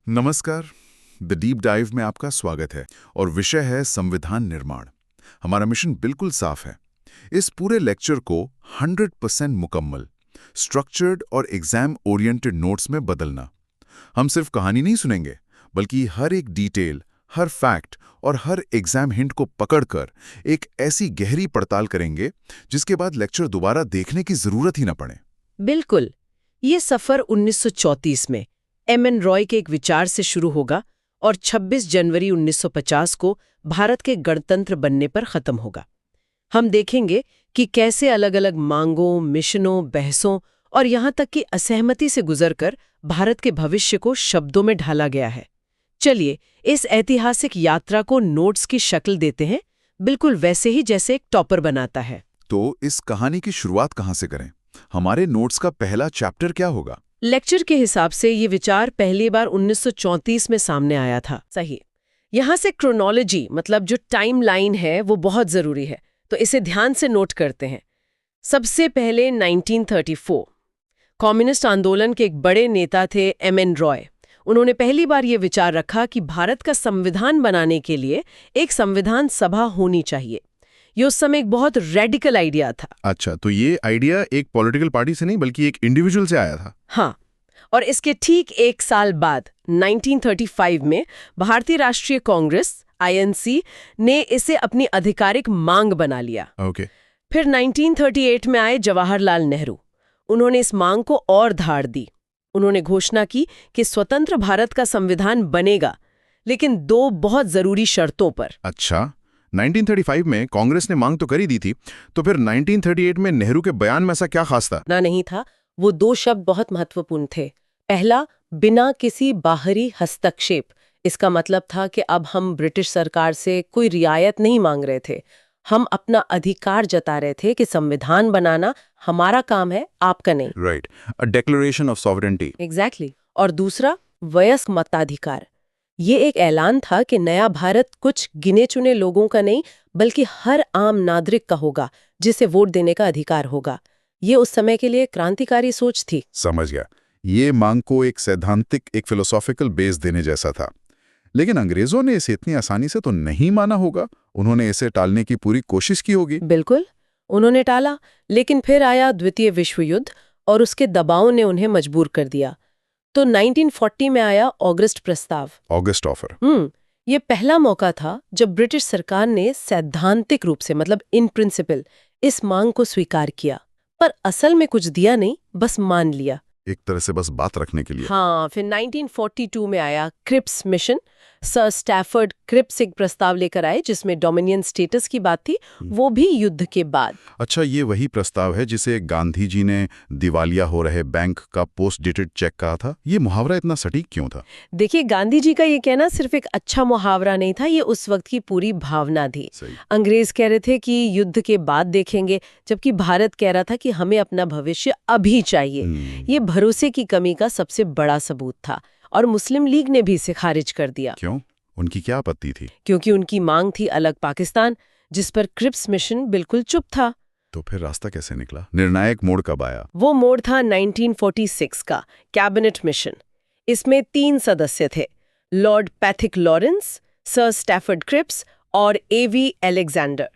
नमस्कार। The deep dive में आपका स्वागत है और विषय है संविधान निर्माण। हमारा मिशन बिल्कुल साफ है, इस पूरे लेक्चर को 100% मुकम्मल, स्ट्रक्चर्ड और एग्जाम ओरिएंटेड नोट्स में बदलना। हम सिर्फ कहानी नहीं सुनेंगे, बल्कि हर एक डिटेल, हर फैक्ट और हर एग्जाम हिंट को पकड़कर एक ऐसी गहरी पड़ताल करेंगे जिसके बाद लेक्चर दोबारा देखने की जरूरत ही न पड़े। बिल्कुल। ये सफर 1934 में एम.एन. रॉय के एक विचार से शुरू होगा और 26 जनवरी 1950 को भारत के गणतंत्र बनने पर खत्म होगा। हम देखेंगे कि कैसे अलग-अलग मांगों, मिशनों, बहसों और यहाँ तक कि असहमति से गुजरकर भारत के भविष्य को शब्दों में ढाला गया है। चलिए इस ऐतिहासिक यात्रा को नोट्स की शक्ल देते हैं, बिल्कुल वैसे ही जैसे एक टॉपर बनाता है। तो इस कहानी की शुरुआत कहाँ से करें? हमारे नोट्स का पहला चैप्टर क्या होगा? लेक्चर के हिसाब से ये विचार पहली बार 1934 में सामने आया था। सही। यहाँ से क्रोनोलॉजी मतलब जो टाइम लाइन है वो बहुत जरूरी है, तो इसे ध्यान से नोट करते हैं। सबसे पहले 1934 कम्युनिस्ट आंदोलन के एक बड़े नेता थे एम.एन. रॉय। उन्होंने पहली बार ये विचार रखा कि भारत का संविधान बनाने के लिए एक संविधान सभा होनी चाहिए। ये उस समय एक बहुत रेडिकल आइडिया था। अच्छा, तो ये आइडिया एक पॉलिटिकल पार्टी से नहीं बल्कि एक इंडिविजुअल से आया था। हाँ, और इसके ठीक एक साल बाद 1935 में भारतीय राष्ट्रीय कांग्रेस (आईएनसी) ने इसे अपनी आधिकारिक मांग बना लिया। ओके। फिर 1938 में आए जवाहरलाल नेहरू। उन्होंने इस मांग को और धार दी। उन्होंने घोषणा की कि स्वतंत्र भारत का संविधान बनेगा, लेकिन दो बहुत जरूरी शर्तों पर। अच्छा, 1935 में कांग्रेस ने मांग तो कर ही दी थी, तो फिर 1938 में नेहरू के बयान में ऐसा क्या खास था? ना नहीं था, वो दो शब्द बहुत महत्वपूर्ण थे। पहला, बिना किसी बाहरी हस्तक्षेप। इसका मतलब था कि अब हम ब्रिटिश सरकार से कोई रियायत नहीं मांग रहे थे, हम अपना अधिकार जता रहे थे कि संविधान बनाना हमारा काम है, आपका नहीं। Right, a declaration of sovereignty. Exactly. और दूसरा, वयस्क मताधिकार। ये एक ऐलान था कि नया भारत कुछ गिने चुने लोगों का नहीं, बल्कि हर आम नागरिक का होगा, जिसे वोट देने का अधिकार होगा। ये उस समय के लिए क्रांतिकारी सोच थी। समझ गया। ये मांग को एक सैद्धांतिक, एक फिलोसॉफिकल बेस देने जैसा था। लेकिन अंग्रेजों ने इसे इतनी आसानी से तो नहीं माना होगा। उन्होंने इसे टालने की पूरी कोशिश की होगी। बिल्कुल, उन्होंने टाला, लेकिन फिर आया द्वितीय विश्व युद्ध और उसके दबाव ने उन्हें मजबूर कर दिया। तो 1940 में आया ऑगस्ट प्रस्ताव, ऑगस्ट ऑफर। ये पहला मौका था जब ब्रिटिश सरकार ने सैद्धांतिक रूप से मतलब इन प्रिंसिपल इस मांग को स्वीकार किया, पर असल में कुछ दिया नहीं, बस मान लिया। एक तरह से बस बात रखने के लिए। हाँ, फिर 1942 में आया Cripps mission. Sir Stafford Cripps एक प्रस्ताव लेकर आए जिसमें डोमिनियन स्टेटस की बात थी, वो भी युद्ध के बाद। अच्छा, ये वही प्रस्ताव है जिसे गांधी जी ने दिवालिया हो रहे बैंक का पोस्ट डेटेड चेक कहा था। ये मुहावरा इतना सटीक क्यों था? देखिए, गांधी जी का ये कहना सिर्फ एक अच्छा मुहावरा नहीं था, ये उस वक्त की पूरी भावना थी। सही। अंग्रेज कह रहे थे कि युद्ध के बाद देखेंगे, जबकि भारत कह रहा था कि हमें अपना भविष्य अभी चाहिए। ये भरोसे की कमी का सबसे बड़ा सबूत था, और मुस्लिम लीग ने भी इसे खारिज कर दिया। क्यों? उनकी क्या आपत्ति थी? क्योंकि उनकी मांग थी अलग पाकिस्तान, जिस पर क्रिप्स मिशन बिल्कुल चुप था। तो फिर रास्ता कैसे निकला? निर्णायक मोड़ कब आया? वो मोड़ था 1946 का कैबिनेट मिशन। इसमें 3 सदस्य थे, Lord Pethick Lawrence, sir Stafford Cripps और ए.वी. अलेक्जेंडर।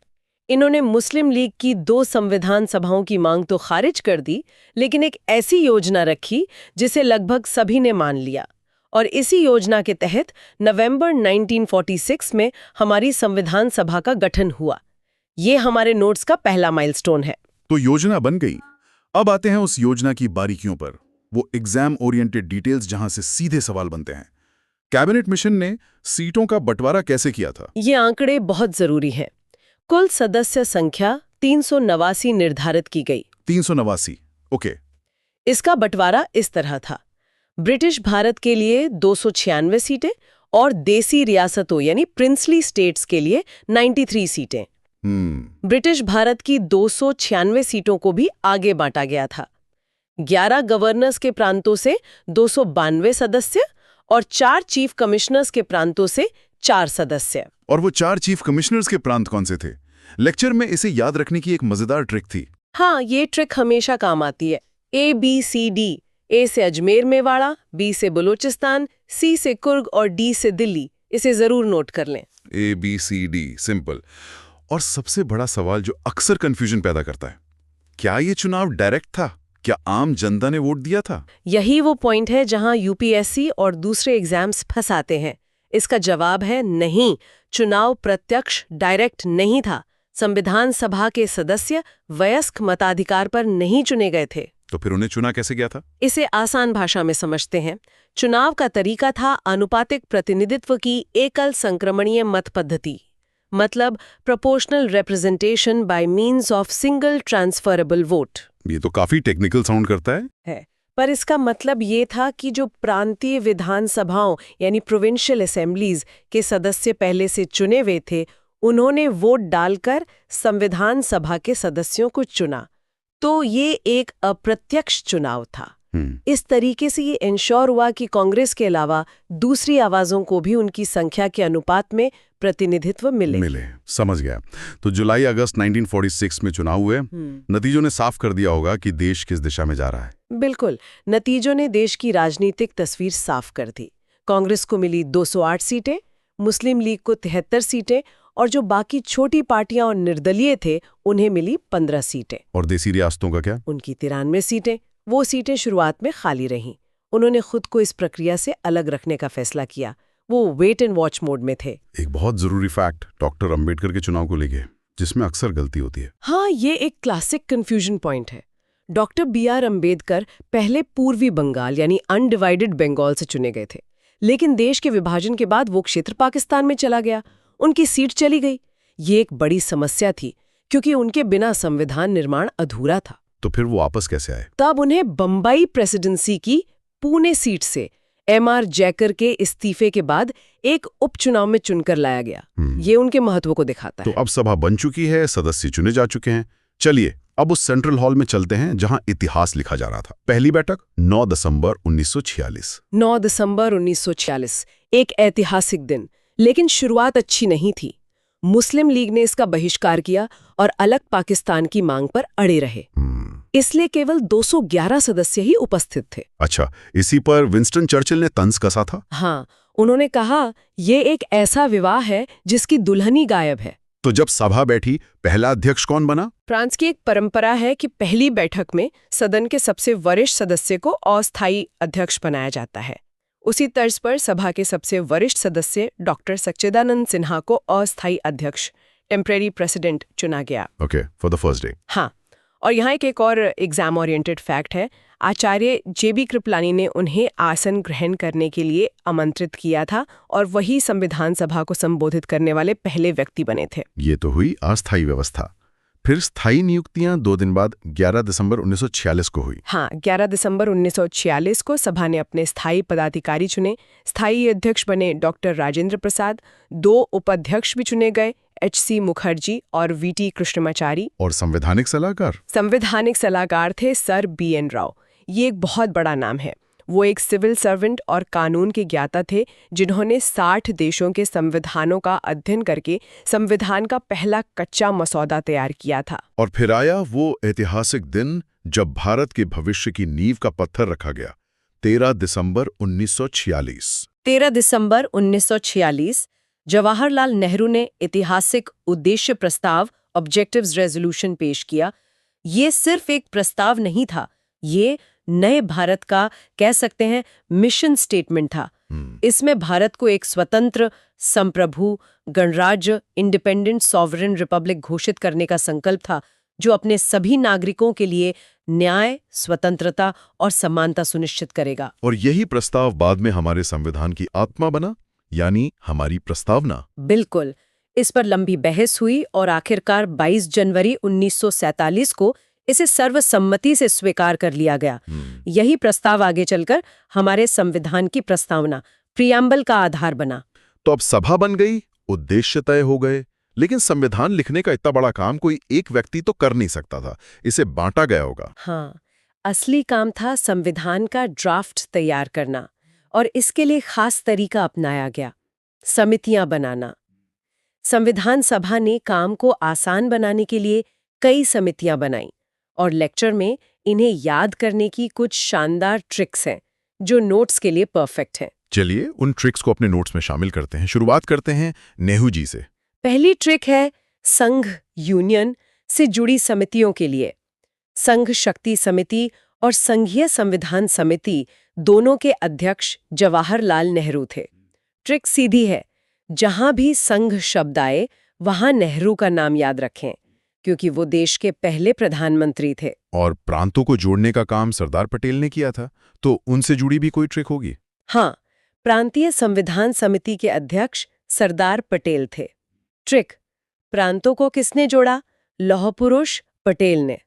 इन्होंने मुस्लिम लीग की 2 संविधान सभाओं की मांग तो खारिज कर दी, लेकिन एक ऐसी योजना रखी जिसे लगभग सभी ने मान लिया। और इसी योजना के तहत नवंबर 1946 में हमारी संविधान सभा का गठन हुआ। ये हमारे नोट्स का पहला माइलस्टोन है। तो योजना बन गई। अब आते हैं उस योजना की बारीकियों पर, वो एग्जाम ओरिएंटेड डिटेल्स जहां से सीधे सवाल बनते हैं। कैबिनेट मिशन ने सीटों का बंटवारा कैसे किया था? ये आंकड़े बहुत जरूरी हैं। कुल सदस्य संख्या 389 निर्धारित की गई। 389, ओके। इसका बंटवारा इस तरह था, ब्रिटिश भारत के लिए 296 सीटें और देसी रियासतों यानी प्रिंसली स्टेट्स के लिए 93 सीटें। ब्रिटिश भारत की 296 सीटों को भी आगे बांटा गया था। 11 गवर्नर्स के प्रांतों से 292 सदस्य और 4 चीफ कमिश्नर्स के प्रांतों से 4 सदस्य। और वो 4 चीफ कमिश्नर्स के प्रांत कौन से थे? लेक्चर में इसे याद रखने की एक मजेदार ट्रिक थी। हाँ, ये ट्रिक हमेशा काम आती है। ABCD ए से अजमेर मेवाड़ा, बी से बलूचिस्तान, सी से कुर्ग और डी से दिल्ली। इसे जरूर नोट कर लें। ABCD, simple. और सबसे बड़ा सवाल जो अक्सर कंफ्यूजन पैदा करता है, क्या ये चुनाव डायरेक्ट था? क्या आम जनता ने वोट दिया था? यही वो पॉइंट है जहां यूपीएससी और दूसरे एग्जाम्स फंसाते हैं। इसका जवाब है नहीं, चुनाव प्रत्यक्ष डायरेक्ट नहीं था। संविधान सभा के सदस्य वयस्क मताधिकार पर नहीं चुने गए थे। तो फिर उन्हें चुना कैसे गया था? इसे आसान भाषा में समझते हैं। चुनाव का तरीका था आनुपातिक प्रतिनिधित्व की एकल संक्रमणीय मत पद्धति, मतलब proportional representation by means of single transferable vote. ये तो काफी टेक्निकल साउंड करता है। पर इसका मतलब ये था कि जो प्रांतीय विधानसभाओं यानी प्रोविंशियल असेंबलीज के सदस्य पहले से चुने हुए थे, उन्होंने वोट डालकर संविधान सभा के सदस्यों को चुना। तो ये एक अप्रत्यक्ष चुनाव था। इस तरीके से ये इंश्योर हुआ कि कांग्रेस के अलावा दूसरी आवाजों को भी उनकी संख्या के अनुपात में प्रतिनिधित्व मिले। समझ गया। तो जुलाई अगस्त 1946 में चुनाव हुए। नतीजों ने साफ कर दिया होगा कि देश किस दिशा में जा रहा है। बिल्कुल, नतीजों ने देश की राजनीतिक तस्वीर साफ कर दी। कांग्रेस को मिली 208 सीटें, मुस्लिम लीग को 73 सीटें और जो बाकी छोटी पार्टियां और निर्दलीय थे उन्हें मिली 15 सीटें। और देसी रियासतों का क्या? उनकी 93 सीटें। वो सीटें शुरुआत में खाली रहीं। उन्होंने खुद को इस प्रक्रिया से अलग रखने का फैसला किया। वो वेट एंड वॉच मोड में थे। एक बहुत जरूरी फैक्ट डॉक्टर अंबेडकर के चुनाव को लेके, जिसमें अक्सर गलती होती है। हाँ, ये एक क्लासिक कंफ्यूजन पॉइंट है। डॉक्टर BR अम्बेडकर पहले पूर्वी बंगाल यानी अनडिवाइडेड बंगाल से चुने गए थे, लेकिन देश के विभाजन के बाद वो क्षेत्र पाकिस्तान में चला गया, उनकी सीट चली गई। ये एक बड़ी समस्या थी क्योंकि उनके बिना संविधान निर्माण अधूरा था। तो फिर वो वापस कैसे आए? तब उन्हें बंबई प्रेसिडेंसी की पुणे सीट से MR जयकर के इस्तीफे के बाद एक उपचुनाव में चुनकर लाया गया। ये उनके महत्व को दिखाता है। तो अब सभा बन चुकी है, सदस्य चुने जा चुके हैं। चलिए अब उस सेंट्रल हॉल में चलते हैं जहां इतिहास लिखा जा रहा था। पहली बैठक 9 दिसंबर 1946। 9 दिसंबर 1946, एक ऐतिहासिक दिन। लेकिन शुरुआत अच्छी नहीं थी। मुस्लिम लीग ने इसका बहिष्कार किया और अलग पाकिस्तान की मांग पर अड़े रहे। इसलिए केवल 211 सदस्य ही उपस्थित थे। अच्छा, इसी पर विंस्टन चर्चिल ने तंज कसा था। हाँ, उन्होंने कहा ये एक ऐसा विवाह है जिसकी दुल्हन गायब है। तो जब सभा बैठी, पहला अध्यक्ष कौन बना? फ्रांस की एक परंपरा है कि पहली बैठक में सदन के सबसे वरिष्ठ सदस्य को अस्थायी अध्यक्ष बनाया जाता है। उसी तर्ज पर सभा के सबसे वरिष्ठ सदस्य डॉक्टर सच्चिदानंद सिन्हा को अस्थायी अध्यक्ष, टेम्परेरी प्रेसिडेंट, चुना गया। Okay, for the first day. हाँ, और यहाँ एक और एग्जाम ओरिएंटेड फैक्ट है। आचार्य JB कृपलानी ने उन्हें आसन ग्रहण करने के लिए आमंत्रित किया था और वही संविधान सभा को संबोधित करने वाले पहले व्यक्ति बने थे। ये तो हुई अस्थायी व्यवस्था। फिर स्थायी नियुक्तियां 2 दिन बाद 11 दिसंबर 1946 को हुई। हाँ, 11 दिसंबर 1946 को सभा ने अपने स्थायी पदाधिकारी चुने। स्थायी अध्यक्ष बने डॉक्टर राजेंद्र प्रसाद। 2 उपाध्यक्ष भी चुने गए, HC मुखर्जी और VT कृष्णमाचारी। और संवैधानिक सलाहकार? संवैधानिक सलाहकार थे सर BN राव। ये एक बहुत बड़ा नाम है। वो एक सिविल सर्वेंट और कानून के ज्ञाता थे जिन्होंने 60 देशों के संविधानों का अध्ययन करके संविधान का पहला कच्चा मसौदा तैयार किया था। और फिर आया वो ऐतिहासिक दिन जब भारत के भविष्य की नींव का पत्थर रखा गया। 13 दिसंबर 1946। 13 दिसंबर 1946 जवाहरलाल नेहरू ने ऐतिहासिक उद्देश्य प्रस्ताव ऑब्जेक्टिव्स रेजोल्यूशन पेश किया। ये सिर्फ एक प्रस्ताव नहीं था, ये नए भारत का कह सकते हैं मिशन स्टेटमेंट था। इसमें भारत को एक स्वतंत्र, संप्रभु, गणराज्य, इंडिपेंडेंट सॉवरेन रिपब्लिक घोषित करने का संकल्प था जो अपने सभी नागरिकों के लिए न्याय, स्वतंत्रता और समानता सुनिश्चित करेगा। और यही प्रस्ताव बाद में हमारे संविधान की आत्मा बना, यानी हमारी प्रस्तावना। बिल्कुल। इस पर लंबी बहस हुई और आखिरकार 22 जनवरी 1947 को इसे सर्वसम्मति से स्वीकार कर लिया गया। यही प्रस्ताव आगे चलकर हमारे संविधान की प्रस्तावना, प्रियम्बल का आधार बना। तो अब सभा बन गई, उद्देश्य तय हो गए, लेकिन संविधान लिखने का इतना बड़ा काम कोई एक व्यक्ति तो कर नहीं सकता था, इसे बांटा गया होगा। हाँ, असली काम था संविधान का ड्राफ्ट तैयार करना और इसके लिए खास तरीका अपनाया गया, समितियां बनाना। संविधान सभा ने काम को आसान बनाने के लिए कई समितियां बनाई और लेक्चर में इन्हें याद करने की कुछ शानदार ट्रिक्स हैं जो नोट्स के लिए परफेक्ट हैं। चलिए उन ट्रिक्स को अपने नोट्स में शामिल करते हैं। शुरुआत करते हैं नेहरू जी से। पहली ट्रिक है संघ यूनियन से जुड़ी समितियों के लिए। संघ शक्ति समिति और संघीय संविधान समिति दोनों के अध्यक्ष जवाहरलाल नेहरू थे। ट्रिक सीधी है, जहां भी संघ शब्द आए वहां नेहरू का नाम याद रखें, क्योंकि वो देश के पहले प्रधानमंत्री थे। और प्रांतों को जोड़ने का काम सरदार पटेल ने किया था, तो उनसे जुड़ी भी कोई ट्रिक होगी? हाँ, प्रांतीय संविधान समिति के अध्यक्ष सरदार पटेल थे। ट्रिक, प्रांतों को किसने जोड़ा? लौह पुरुष पटेल ने।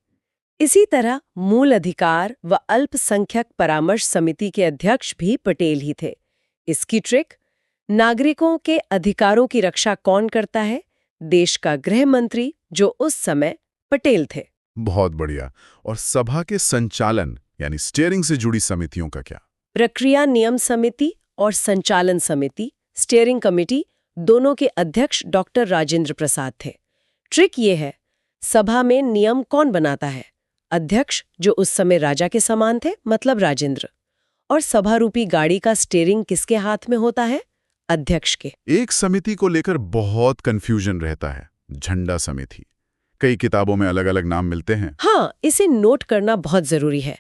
इसी तरह मूल अधिकार व अल्पसंख्यक परामर्श समिति के अध्यक्ष भी पटेल ही थे। इसकी ट्रिक, नागरिकों के अधिकारों की रक्षा कौन करता है? देश का गृह मंत्री, जो उस समय पटेल थे। बहुत बढ़िया। और सभा के संचालन यानी स्टीयरिंग से जुड़ी समितियों का क्या? प्रक्रिया नियम समिति और संचालन समिति, स्टीयरिंग कमेटी, दोनों के अध्यक्ष डॉक्टर राजेंद्र प्रसाद थे। ट्रिक ये है, सभा में नियम कौन बनाता है? अध्यक्ष, जो उस समय राजा के समान थे, मतलब राजेंद्र। और सभा रूपी गाड़ी का स्टीयरिंग किसके हाथ में होता है? अध्यक्ष के। एक समिति को लेकर बहुत कंफ्यूजन रहता है, झंडा समिति। कई किताबों में अलग अलग नाम मिलते हैं। हाँ, इसे नोट करना बहुत जरूरी है।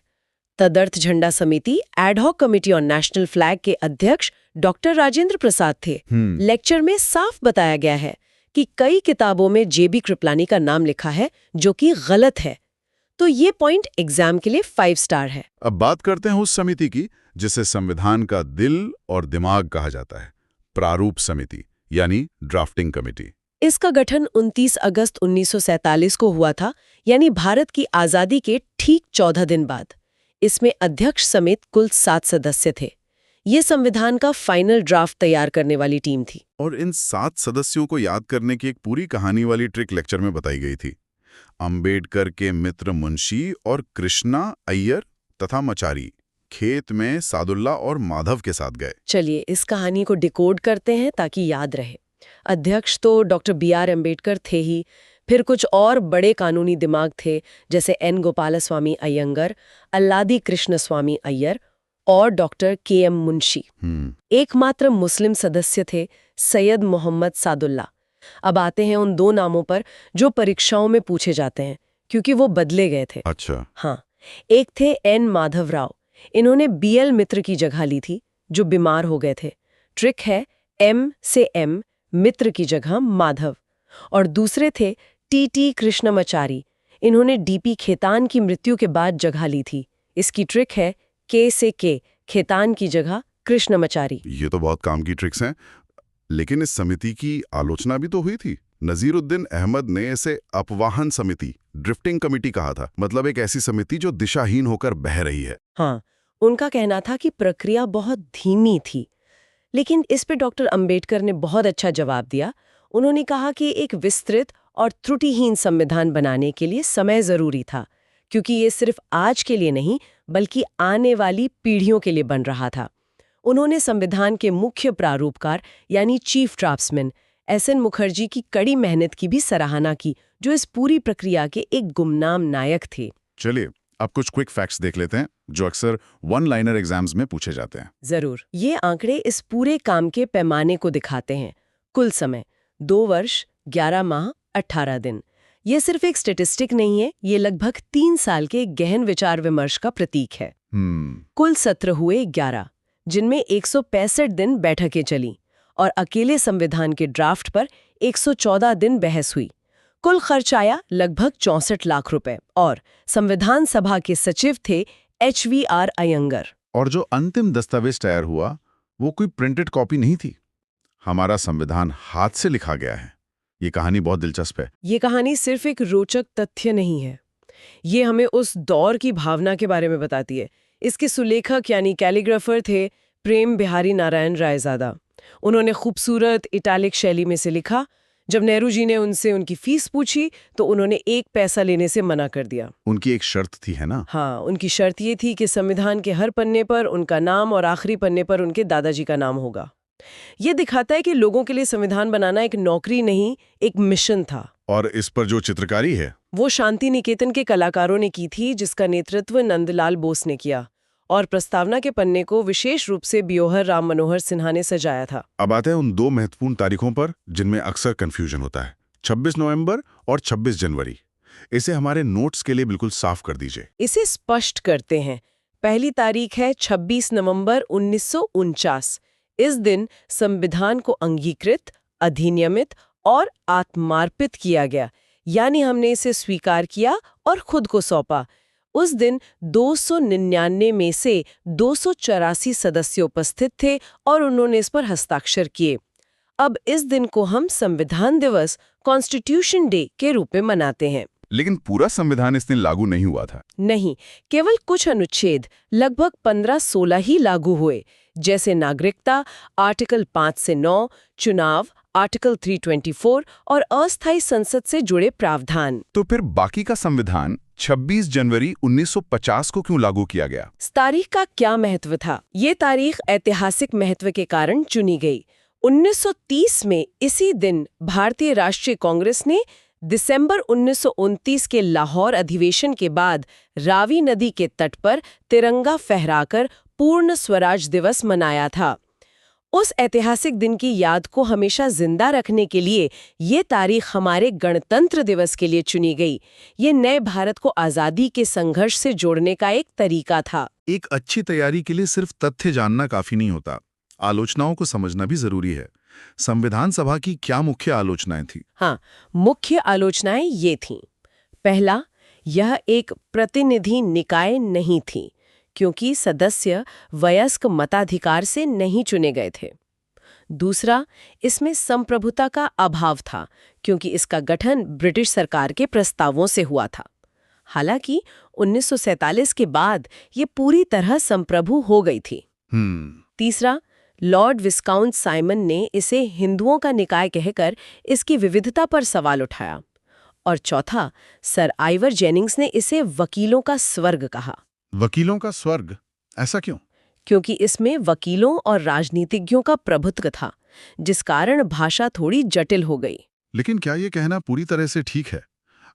तदर्थ झंडा समिति ad hoc committee on national flag के अध्यक्ष डॉक्टर राजेंद्र प्रसाद थे। लेक्चर में साफ बताया गया है कि कई किताबों में जेबी कृपलानी का नाम लिखा है, जो कि गलत है। तो ये पॉइंट एग्जाम के लिए 5 स्टार है। अब बात करते हैं उस समिति की जिसे संविधान का दिल और दिमाग कहा जाता है, प्रारूप समिति यानी ड्राफ्टिंग कमेटी। इसका गठन 29 अगस्त 1947 को हुआ था, यानी भारत की आजादी के ठीक 14 दिन बाद। इसमें अध्यक्ष समेत कुल 7 सदस्य थे। ये संविधान का फाइनल ड्राफ्ट तैयार करने वाली टीम थी। और इन 7 सदस्यों को याद करने की एक पूरी कहानी वाली ट्रिक लेक्चर में बताई गई थी। अंबेडकर के मित्र मुंशी और कृष्णा अय्यर तथा मचारी खेत में सादुल्ला और माधव के साथ गए। चलिए इस कहानी को डिकोड करते हैं ताकि याद रहे। अध्यक्ष तो डॉक्टर BR अम्बेडकर थे ही, फिर कुछ और बड़े कानूनी दिमाग थे, जैसे N गोपालस्वामी अयंगर, अल्लादी कृष्णस्वामी अय्यर और डॉक्टर KM मुंशी। एकमात्र मुस्लिम सदस्य थे सैयद मोहम्मद सादुल्ला। अब आते हैं उन 2 नामों पर जो परीक्षाओं में पूछे जाते हैं, क्योंकि वो बदले गए थे। अच्छा। हाँ, एक थे N माधवराव। इन्होंने BL मित्र की जगह ली थी, जो बीमार हो गए थे। ट्रिक है M से M, मित्र की जगह माधव। और दूसरे थे TT कृष्णमचारी। इन्होंने DP खेतान की मृत्यु के बाद जगह ली थी। इसकी ट्रिक है K से K, खेतान की जगह कृष्णमचारी। ये तो बहुत काम की ट्रिक्स हैं, लेकिन इस समिति की आलोचना भी तो हुई थी। नजीरुद्दीन अहमद ने इसे अपवाहन समिति, ड्रिफ्टिंग कमेटी कहा था, मतलब एक ऐसी समिति जो दिशाहीन होकर बह रही है। हाँ, उनका कहना था कि प्रक्रिया बहुत धीमी थी, लेकिन इस पे डॉक्टर अंबेडकर ने बहुत अच्छा जवाब दिया। उन्होंने कहा कि एक विस्तृत और त्रुटिहीन संविधान बनाने के लिए समय जरूरी था, क्योंकि ये सिर्फ आज के लिए नहीं बल्कि आने वाली पीढ़ियों के लिए बन रहा था। उन्होंने संविधान के मुख्य प्रारूपकार यानी चीफ ड्राफ्ट्समैन SN मुखर्जी की कड़ी मेहनत की भी सराहना की, जो इस पूरी प्रक्रिया के एक गुमनाम नायक थे। चलिए अब कुछ क्विक फैक्ट्स देख लेते हैं जो अक्सर वन लाइनर एग्जाम्स में पूछे जाते हैं। जरूर। ये आंकड़े इस पूरे काम के पैमाने को दिखाते हैं। कुल समय 2 वर्ष 11 माह 18 दिन। ये सिर्फ एक स्टेटिस्टिक नहीं है, ये लगभग 3 साल के गहन विचार विमर्श का प्रतीक है। कुल सत्र हुए 11, जिनमें 165 दिन बैठकें चली और अकेले संविधान के ड्राफ्ट पर 114 दिन बहस हुई। कुल खर्च आया लगभग 64 लाख रुपए और संविधान सभा के सचिव थे HVR अयंगर। और जो अंतिम दस्तावेज तैयार हुआ वो कोई प्रिंटेड कॉपी नहीं थी। हमारा संविधान हाथ से लिखा गया है। ये कहानी बहुत दिलचस्प है। ये कहानी सिर्फ एक रोचक तथ्य नहीं है, ये हमें उस दौर की भावना के बारे में बताती है। इसके सुलेखक यानी कैलीग्राफर थे प्रेम बिहारी नारायण रायजादा। उन्होंने खूबसूरत इटैलिक शैली में से लिखा। जब नेहरू जी ने उनसे उनकी फीस पूछी तो उन्होंने 1 पैसा लेने से मना कर दिया। उनकी एक शर्त थी, है ना? हाँ, उनकी शर्त ये थी कि संविधान के हर पन्ने पर उनका नाम और आखिरी पन्ने पर उनके दादाजी का नाम होगा। ये दिखाता है कि लोगों के लिए संविधान बनाना एक नौकरी नहीं, एक मिशन था। और इस पर जो चित्रकारी है वो शांति निकेतन के कलाकारों ने की थी, जिसका नेतृत्व नंदलाल बोस ने किया, और प्रस्तावना के पन्ने को विशेष रूप से ब्योहर राम मनोहर सिन्हा ने सजाया था। अब आते हैं उन दो महत्वपूर्ण तारीखों पर जिनमें अक्सर कंफ्यूजन होता है, 26 नवंबर और 26 जनवरी। इसे हमारे नोट्स के लिए बिल्कुल साफ कर दीजिए। इसे स्पष्ट करते हैं। पहली तारीख है 26 नवंबर 1949। इस दिन संविधान को अंगीकृत, अधिनियमित और आत्मार्पित किया गया, यानी हमने इसे स्वीकार किया और खुद को सौंपा। उस दिन 299 में से 284 सदस्य उपस्थित थे और उन्होंने इस पर हस्ताक्षर किए। अब इस दिन को हम संविधान दिवस, कॉन्स्टिट्यूशन डे के रूप में मनाते हैं। लेकिन पूरा संविधान इस दिन लागू नहीं हुआ था। नहीं, केवल कुछ अनुच्छेद लगभग 15-16 ही लागू हुए, जैसे नागरिकता आर्टिकल 5 से 9, चुनाव आर्टिकल 324 और अस्थायी संसद से जुड़े प्रावधान। तो फिर बाकी का संविधान 26 जनवरी 1950 को क्यों लागू किया गया? इस तारीख का क्या महत्व था? ये तारीख ऐतिहासिक महत्व के कारण चुनी गई। 1930 में इसी दिन भारतीय राष्ट्रीय कांग्रेस ने दिसंबर 1929 के लाहौर अधिवेशन के बाद रावी नदी के तट पर तिरंगा फहराकर पूर्ण स्वराज दिवस मनाया था। उस ऐतिहासिक दिन की याद को हमेशा जिंदा रखने के लिए ये तारीख हमारे गणतंत्र दिवस के लिए चुनी गई। ये नए भारत को आज़ादी के संघर्ष से जोड़ने का एक तरीका था। एक अच्छी तैयारी के लिए सिर्फ तथ्य जानना काफी नहीं होता, आलोचनाओं को समझना भी जरूरी है। संविधान सभा की क्या मुख्य आलोचनाएं थी? हाँ, मुख्य आलोचनाएं ये थीं। पहला, यह एक प्रतिनिधि निकाय नहीं थी, क्योंकि सदस्य वयस्क मताधिकार से नहीं चुने गए थे। दूसरा, इसमें संप्रभुता का अभाव था, क्योंकि इसका गठन ब्रिटिश सरकार के प्रस्तावों से हुआ था। हालांकि 1947 के बाद ये पूरी तरह संप्रभु हो गई थी। तीसरा, लॉर्ड विस्काउंट साइमन ने इसे हिंदुओं का निकाय कहकर इसकी विविधता पर सवाल उठाया। और चौथा, सर आइवर जेनिंग्स ने इसे वकीलों का स्वर्ग कहा। वकीलों का स्वर्ग, ऐसा क्यों? क्योंकि इसमें वकीलों और राजनीतिज्ञों का प्रभुत्व था, जिस कारण भाषा थोड़ी जटिल हो गई। लेकिन क्या ये कहना पूरी तरह से ठीक है?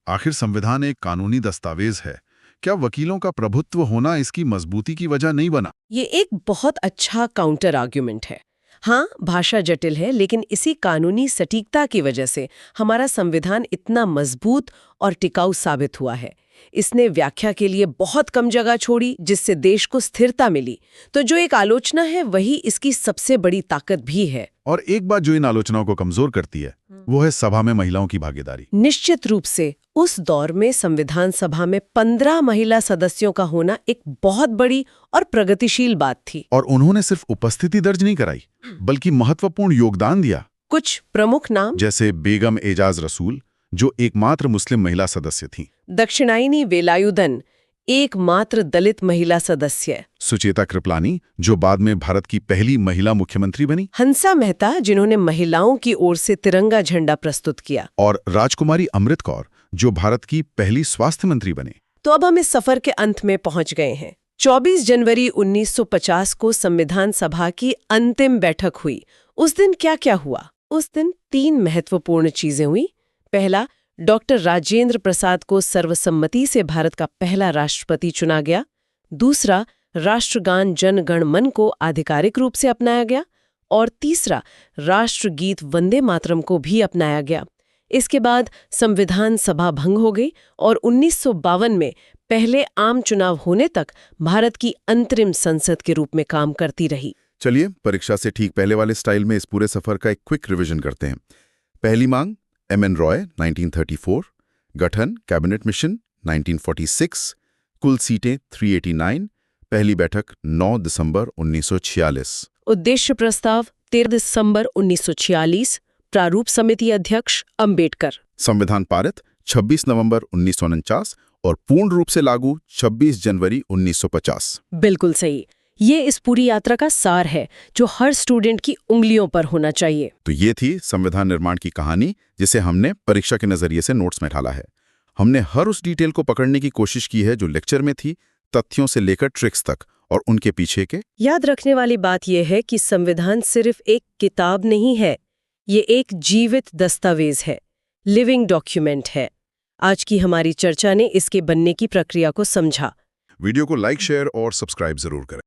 आखिर संविधान एक कानूनी दस्तावेज है। क्या वकीलों का प्रभुत्व होना इसकी मजबूती की वजह नहीं बना? ये एक बहुत अच्छा काउंटर आर्ग्यूमेंट है। हाँ, भाषा जटिल है, लेकिन इसी कानूनी सटीकता की वजह से हमारा संविधान इतना मजबूत और टिकाऊ साबित हुआ है। इसने व्याख्या के लिए बहुत कम जगह छोड़ी, जिससे देश को स्थिरता मिली। तो जो एक आलोचना है, वही इसकी सबसे बड़ी ताकत भी है। और एक बात जो इन आलोचनाओं को कमजोर करती है, वो है सभा में महिलाओं की भागीदारी। निश्चित रूप से उस दौर में संविधान सभा में 15 महिला सदस्यों का होना एक बहुत बड़ी और प्रगतिशील बात थी। और उन्होंने सिर्फ उपस्थिति दर्ज नहीं कराई, बल्कि महत्वपूर्ण योगदान दिया। कुछ प्रमुख नाम जैसे बेगम एजाज रसूल, जो एकमात्र मुस्लिम महिला सदस्य थी। दक्षिणायनी वेलायुधन, एकमात्र दलित महिला सदस्य। सुचेता कृपलानी, जो बाद में भारत की पहली महिला मुख्यमंत्री बनी। हंसा मेहता, जिन्होंने महिलाओं की ओर से तिरंगा झंडा प्रस्तुत किया। और राजकुमारी अमृत कौर, जो भारत की पहली स्वास्थ्य मंत्री बने। तो अब हम इस सफर के अंत में पहुंच गए हैं। 24 जनवरी 1950 को संविधान सभा की अंतिम बैठक हुई। उस दिन क्या क्या हुआ? उस दिन 3 महत्वपूर्ण चीजें हुई। पहला, डॉक्टर राजेंद्र प्रसाद को सर्वसम्मति से भारत का पहला राष्ट्रपति चुना गया। दूसरा, राष्ट्रगान जन गण मन को आधिकारिक रूप से अपनाया गया। और तीसरा, राष्ट्रगीत वंदे मातरम को भी अपनाया गया। इसके बाद संविधान सभा भंग हो गई और 1952 में पहले आम चुनाव होने तक भारत की अंतरिम संसद के रूप में काम करती रही। चलिए, परीक्षा से ठीक पहले वाले स्टाइल में इस पूरे सफर का एक क्विक रिवीजन करते हैं। पहली मांग एम.एन. रॉय 1934, गठन कैबिनेट मिशन 1946, कुल सीटें 389, पहली बैठक 9 दिसंबर 1946। उद्देश्य प्रस्ताव 13 दिसंबर 1946, प्रारूप समिति अध्यक्ष अंबेडकर। संविधान पारित 26 नवंबर 1949 और पूर्ण रूप से लागू 26 जनवरी 1950। बिल्कुल सही। ये इस पूरी यात्रा का सार है, जो हर स्टूडेंट की उंगलियों पर होना चाहिए। तो ये थी संविधान निर्माण की कहानी, जिसे हमने परीक्षा के नजरिए से नोट्स में ढाला है। हमने हर उस डिटेल को पकड़ने की कोशिश की है जो लेक्चर में थी, तथ्यों से लेकर ट्रिक्स तक और उनके पीछे के। याद रखने वाली बात यह है कि संविधान सिर्फ एक किताब नहीं है, ये एक जीवित दस्तावेज है। लिविंग डॉक्यूमेंट है। आज की हमारी चर्चा ने इसके बनने की प्रक्रिया को समझा। वीडियो को लाइक, शेयर और सब्सक्राइब जरूर करें।